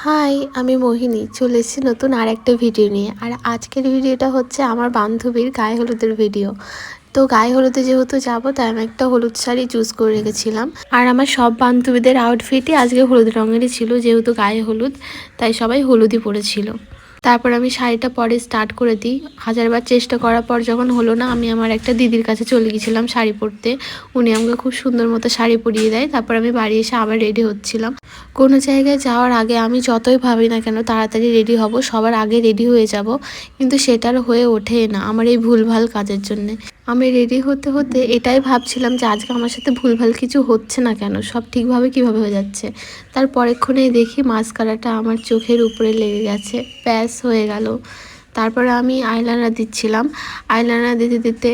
High, আমি মোহিনী চলে এসেছি নতুন আরেকটা ভিডিও নিয়ে। আর আজকের ভিডিওটা হচ্ছে আমার বান্ধবীর গায়ে হলুদের ভিডিও। তো গায়ে হলুদে যেহেতু যাবো তাই আমি একটা হলুদ শাড়ি চুজ করে রেখেছিলাম। আর আমার সব বান্ধবীদের আউটফিটই আজকে হলুদ রঙেরই ছিল, যেহেতু গায়ে হলুদ তাই সবাই হলুদই পরেছিল। তারপর আমি শাড়িটা পরে স্টার্ট করে দিই। হাজারবার চেষ্টা করার পর যখন হলো না, আমি আমার একটা দিদির কাছে চলে গেছিলাম শাড়ি পরতে। উনি আমাকে খুব সুন্দর মতো শাড়ি পরিয়ে দেয়। তারপর আমি বাড়ি এসে আবার রেডি হচ্ছিলাম। কোনো জায়গায় যাওয়ার আগে আমি যতই ভাবি না কেন তাড়াতাড়ি রেডি হব, সবার আগে রেডি হয়ে যাব, কিন্তু সেটার হয়ে ওঠে না আমার এই ভুলভাল কাজের জন্যে। আমি রেডি হতে হতে এটাই ভাবছিলাম যে আজকে আমার সাথে ভুলভাল কিছু হচ্ছে না কেন, সব ঠিকভাবে কিভাবে হয়ে যাচ্ছে। তার পরেক্ষণেই দেখি মাস্কারাটা আমার চোখের উপরে লেগে গেছে, ব্যাস হয়ে গেল। তারপরে আমি আইলাইনার দিচ্ছিলাম। আইলাইনার দিতে দিতে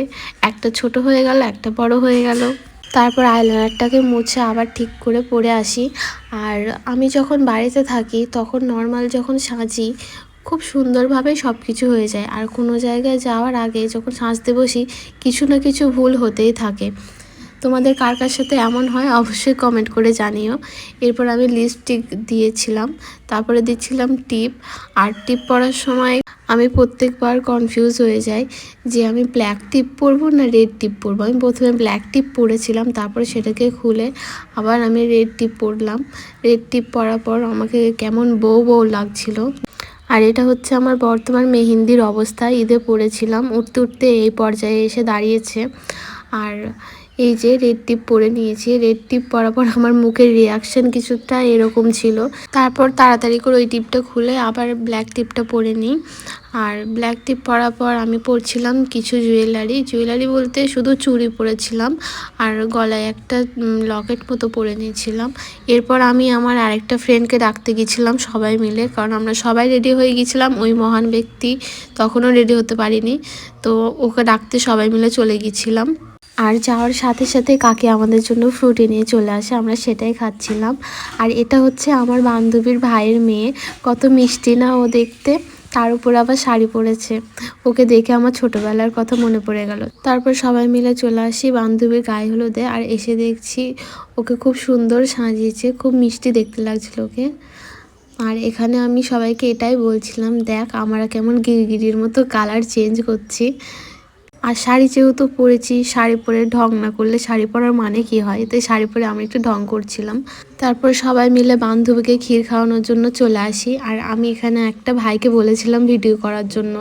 একটা ছোট হয়ে গেল, একটা বড় হয়ে গেল। তারপর আইলাইনারটাকে মুছে আবার ঠিক করে পরে আসি। আর আমি যখন বাড়িতে থাকি তখন নর্মাল যখন সাজি খুব সুন্দরভাবে সব কিছু হয়ে যায়। আর কোনো জায়গায় যাওয়ার আগে যখন সাজতে বসি কিছু না কিছু ভুল হতেই থাকে। তোমাদের কার কার সাথে এমন হয় অবশ্যই কমেন্ট করে জানিও। এরপর আমি লিপস্টিক দিয়েছিলাম, তারপরে দিচ্ছিলাম টিপ। আর টিপ পরার সময় আমি প্রত্যেকবার কনফিউজ হয়ে যাই যে আমি ব্ল্যাক টিপ পরবো না রেড টিপ পরবো। আমি প্রথমে ব্ল্যাক টিপ পরেছিলাম, তারপরে সেটাকে খুলে আবার আমি রেড টিপ পরলাম। রেড টিপ পরার পর আমাকে কেমন বউ বউ লাগছিল। আর এটা হচ্ছে আমার বর্তমান মেহেন্দির অবস্থা, ঈদে পরেছিলাম, উঠতে উঠতে এই পর্যায়ে এসে দাঁড়িয়েছে। আর এই যে রেড টিপ পরে নিয়েছি, রেড টিপ পরার পর আমার মুখের রিয়াকশন কিছুটা এরকম ছিল। তারপর তাড়াতাড়ি করে ওই টিপটা খুলে আবার ব্ল্যাক টিপটা পরে নিই। আর ব্ল্যাক টিপ পরার পর আমি পরছিলাম কিছু জুয়েলারি বলতে শুধু চুড়ি পরেছিলাম আর গলায় একটা লকেট মতো পরে নিয়েছিলাম। এরপর আমি আমার আরেকটা ফ্রেন্ডকে ডাকতে গেছিলাম সবাই মিলে, কারণ আমরা সবাই রেডি হয়ে গেছিলাম। ওই মহান ব্যক্তি তখনও রেডি হতে পারিনি, তো ওকে ডাকতে সবাই মিলে চলে গেছিলাম। আর যাওয়ার সাথে সাথে কাকি আমাদের জন্য ফ্রুটি নিয়ে চলে আসে, আমরা সেটাই খাচ্ছিলাম। আর এটা হচ্ছে আমার বান্ধবীর ভাইয়ের মেয়ে, কত মিষ্টি না ও দেখতে, তার উপর আবার শাড়ি পরেছে। ওকে দেখে আমার ছোটোবেলার কথা মনে পড়ে গেল। তারপর সবাই মিলে চলে আসি বান্ধবীর গায়ে হলুদে। আর এসে দেখছি ওকে খুব সুন্দর সাজিয়েছে, খুব মিষ্টি দেখতে লাগছিল ওকে। আর এখানে আমি সবাইকে এটাই বলছিলাম, দেখ আমরা কেমন গিরগিরির মতো কালার চেঞ্জ করছি। আর শাড়ি যেহেতু পরেছি, শাড়ি পরে ঢং না করলে শাড়ি পরার মানে কি হয়, তাই শাড়ি পরে আমি একটু ঢং করছিলাম। তারপর সবাই মিলে বান্ধবীকে ক্ষীর খাওয়ানোর জন্য চলে আসি। আর আমি এখানে একটা ভাইকে বলেছিলাম ভিডিও করার জন্য,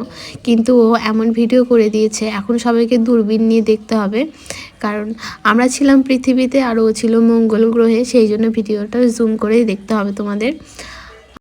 কিন্তু ও এমন ভিডিও করে দিয়েছে এখন সবাইকে দূরবীন নিয়ে দেখতে হবে, কারণ আমরা ছিলাম পৃথিবীতে আর ও ছিল মঙ্গল গ্রহে, সেই জন্য ভিডিওটা জুম করেই দেখতে হবে তোমাদের।